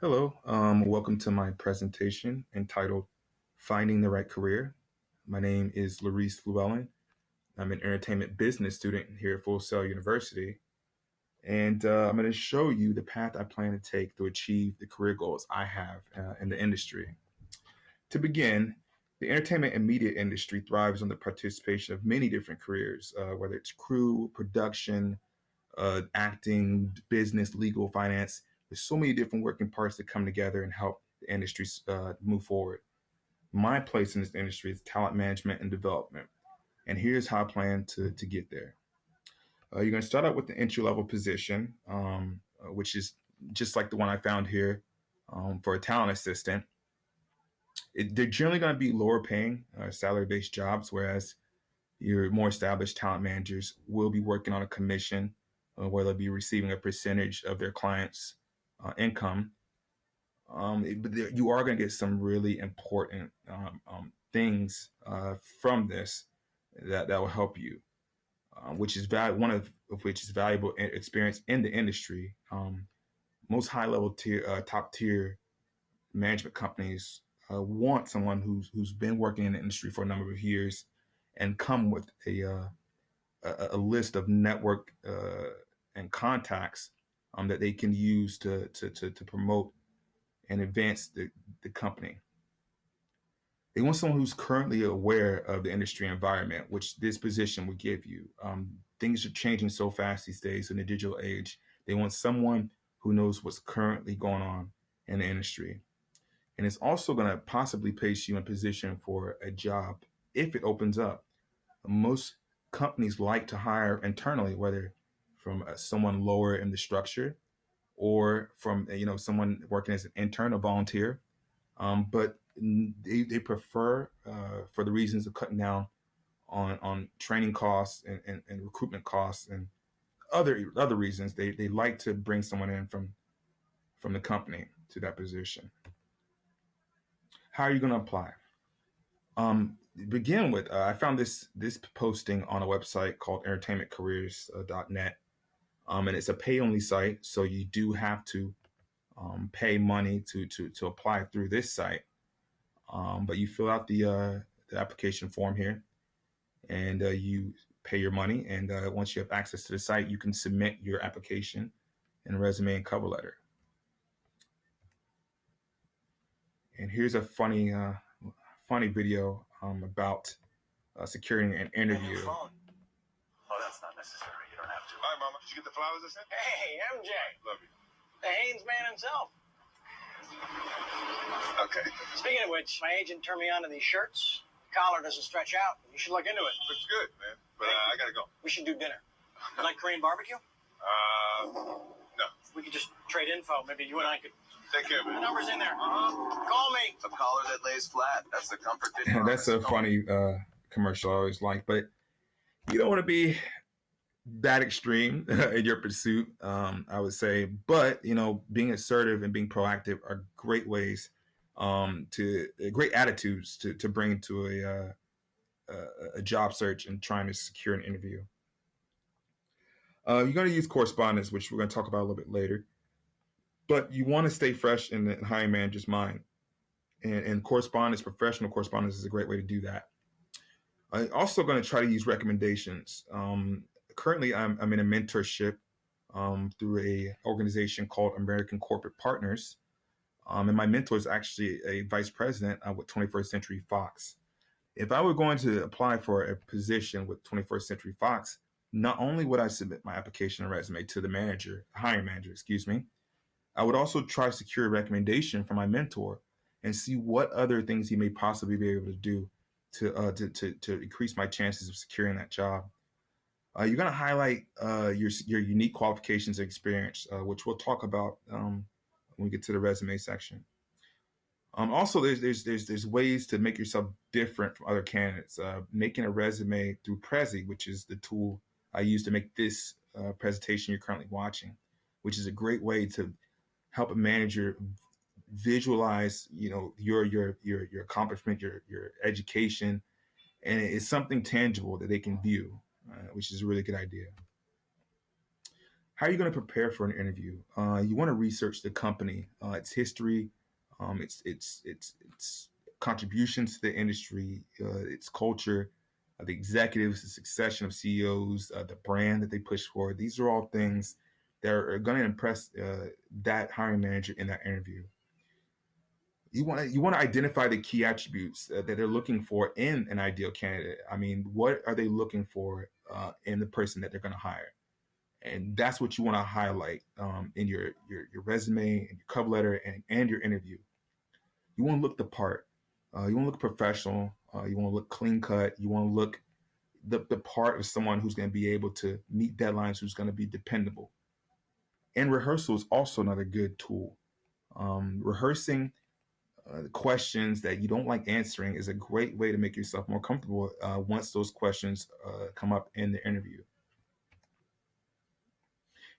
Hello, welcome to my presentation entitled Finding the Right Career. My name is Laurice Llewellyn. I'm an entertainment business student here at Full Sail University, and I'm going to show you the path I plan to take to achieve the career goals I have in the industry. To begin, the entertainment and media industry thrives on the participation of many different careers, whether it's crew, production, acting, business, legal, finance. There's so many different working parts that come together and help the industry move forward. My place in this industry is talent management and development. And here's how I plan to get there. You're going to start out with the entry level position, which is just like the one I found here for a talent assistant. They're generally going to be lower paying salary based jobs, whereas your more established talent managers will be working on a commission where they'll be receiving a percentage of their clients' income. But you are going to get some really important things from this that will help you, which is one of which is valuable experience in the industry. Most high level top tier management companies want someone who's been working in the industry for a number of years and come with a list of network and contacts that they can use to promote and advance the company. They want someone who's currently aware of the industry environment, which this position would give you. Things are changing so fast these days in the digital age. They want someone who knows what's currently going on in the industry. And it's also going to possibly place you in position for a job if it opens up. Most companies like to hire internally, whether from someone lower in the structure or from someone working as an intern or volunteer. But they prefer, for the reasons of cutting down on training costs and recruitment costs and other reasons, they like to bring someone in from the company to that position. How are you going to apply? Begin with, I found this posting on a website called entertainmentcareers.net, and it's a pay only site, so you do have to pay money to apply through this site. But you fill out the application form here, and you pay your money. And once you have access to the site, you can submit your application and resume and cover letter. And here's a funny video about securing an interview. Oh, that's not necessary. You don't have to. Hi, Mama. Did you get the flowers I sent? Hey, MJ. Love you. The Haynes man himself. Okay. Speaking of which, my agent turned me on to these shirts. The collar doesn't stretch out. You should look into it. Looks good, man. But I gotta go. We should do dinner. You like Korean barbecue? No. We could just trade info. Maybe you and I could. Take care, man. The number's in there. Call me. A collar that lays flat. That's the comfort. That's a funny commercial I always like, but you don't want to be that extreme in your pursuit, I would say. But being assertive and being proactive are great ways, to great attitudes to bring to a job search and trying to secure an interview. You're going to use correspondence, which we're going to talk about a little bit later. But you want to stay fresh in the hiring manager's mind, and correspondence, professional correspondence, is a great way to do that. I'm also going to try to use recommendations. Currently, I'm in a mentorship through a organization called American Corporate Partners, and my mentor is actually a vice president with 21st Century Fox. If I were going to apply for a position with 21st Century Fox, not only would I submit my application and resume to the hiring manager, excuse me, I would also try to secure a recommendation from my mentor and see what other things he may possibly be able to do to increase my chances of securing that job. You're going to highlight your unique qualifications and experience, which we'll talk about when we get to the resume section. Also, there's ways to make yourself different from other candidates. Making a resume through Prezi, which is the tool I use to make this presentation you're currently watching, which is a great way to help a manager visualize, your accomplishment, your education, and it's something tangible that they can view, which is a really good idea. How are you going to prepare for an interview? You want to research the company, its history, its contributions to the industry, its culture, the executives, the succession of CEOs, the brand that they push for. These are all things that are going to impress that hiring manager in that interview. You want to identify the key attributes that they're looking for in an ideal candidate. I mean, what are they looking for in the person that they're going to hire? And that's what you want to highlight in your resume and your cover letter and your interview. You want to look the part. You want to look professional. You want to look clean cut. You want to look the part of someone who's going to be able to meet deadlines, who's going to be dependable. And rehearsal is also another good tool. Rehearsing questions that you don't like answering is a great way to make yourself more comfortable once those questions come up in the interview.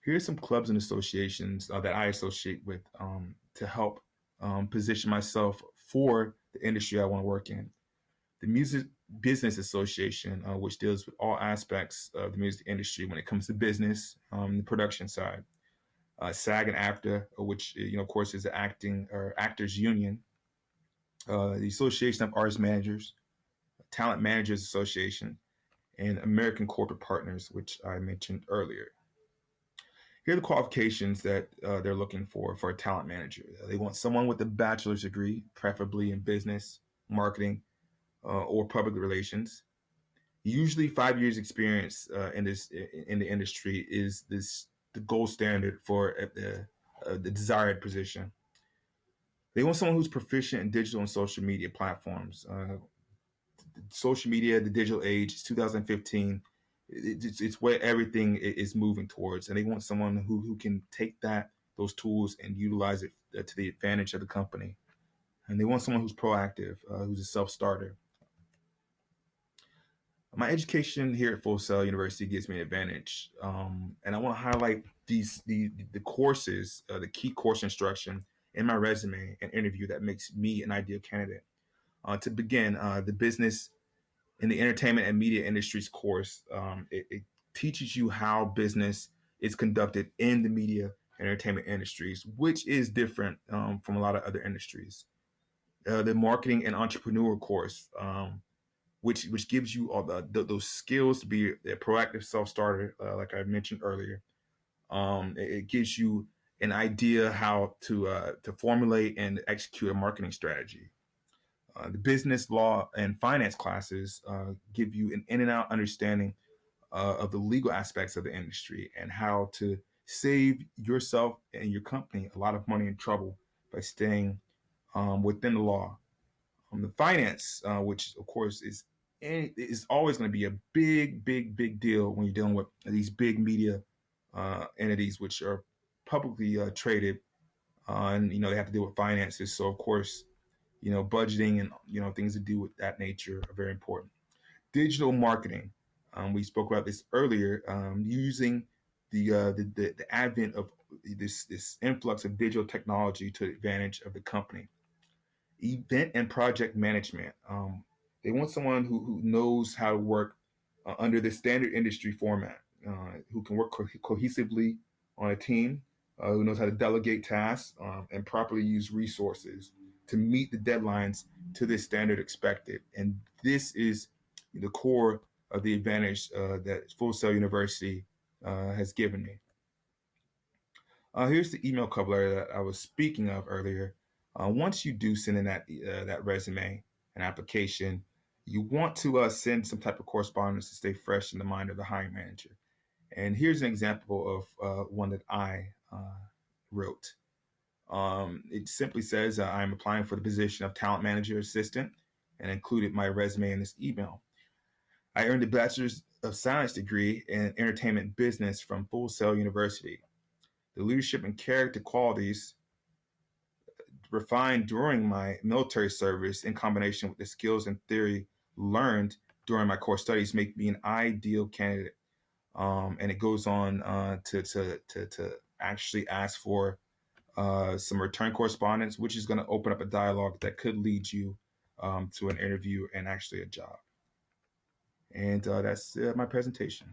Here are some clubs and associations that I associate with to help position myself for the industry I want to work in. The Music Business Association, which deals with all aspects of the music industry when it comes to business, the production side. SAG and AFTA, which of course is the acting or actors union. The Association of Artist Managers, Talent Managers Association, and American Corporate Partners, which I mentioned earlier. Here are the qualifications that they're looking for a talent manager. They want someone with a bachelor's degree, preferably in business, marketing, or public relations. Usually, 5 years experience in the industry is the gold standard for the desired position. They want someone who's proficient in digital and social media platforms. Social media, the digital age, it's 2015. It's where everything is moving towards, and they want someone who can take those tools and utilize it to the advantage of the company. And they want someone who's proactive, who's a self-starter. My education here at Full Sail University gives me an advantage, and I want to highlight the courses, the key course instruction in my resume and interview that makes me an ideal candidate. To begin, the business in the entertainment and media industries course, it teaches you how business is conducted in the media and entertainment industries, which is different from a lot of other industries. The marketing and entrepreneur course, which gives you all those skills to be a proactive self starter, like I mentioned earlier. It gives you an idea how to formulate and execute a marketing strategy. The business, law, and finance classes give you an in and out understanding of the legal aspects of the industry and how to save yourself and your company a lot of money and trouble by staying within the law. The finance, which of course is always going to be a big deal when you're dealing with these big media entities, which are publicly traded, and they have to deal with finances. So of course, budgeting and things to do with that nature are very important. Digital marketing, we spoke about this earlier. Using the advent of this influx of digital technology to the advantage of the company. Event and project management. They want someone who knows how to work under the standard industry format, who can work cohesively on a team, who knows how to delegate tasks and properly use resources to meet the deadlines to the standard expected. And this is the core of the advantage that Full Sail University has given me. Here's the email cover letter that I was speaking of earlier. Once you do send in that resume and application, you want to send some type of correspondence to stay fresh in the mind of the hiring manager. And here's an example of one that I wrote. It simply says I'm applying for the position of talent manager assistant and included my resume in this email. I earned a bachelor's of science degree in entertainment business from Full Sail University. The leadership and character qualities refined during my military service in combination with the skills and theory learned during my core studies make me an ideal candidate. And it goes on to actually ask for some return correspondence, which is going to open up a dialogue that could lead you to an interview and actually a job. And that's my presentation.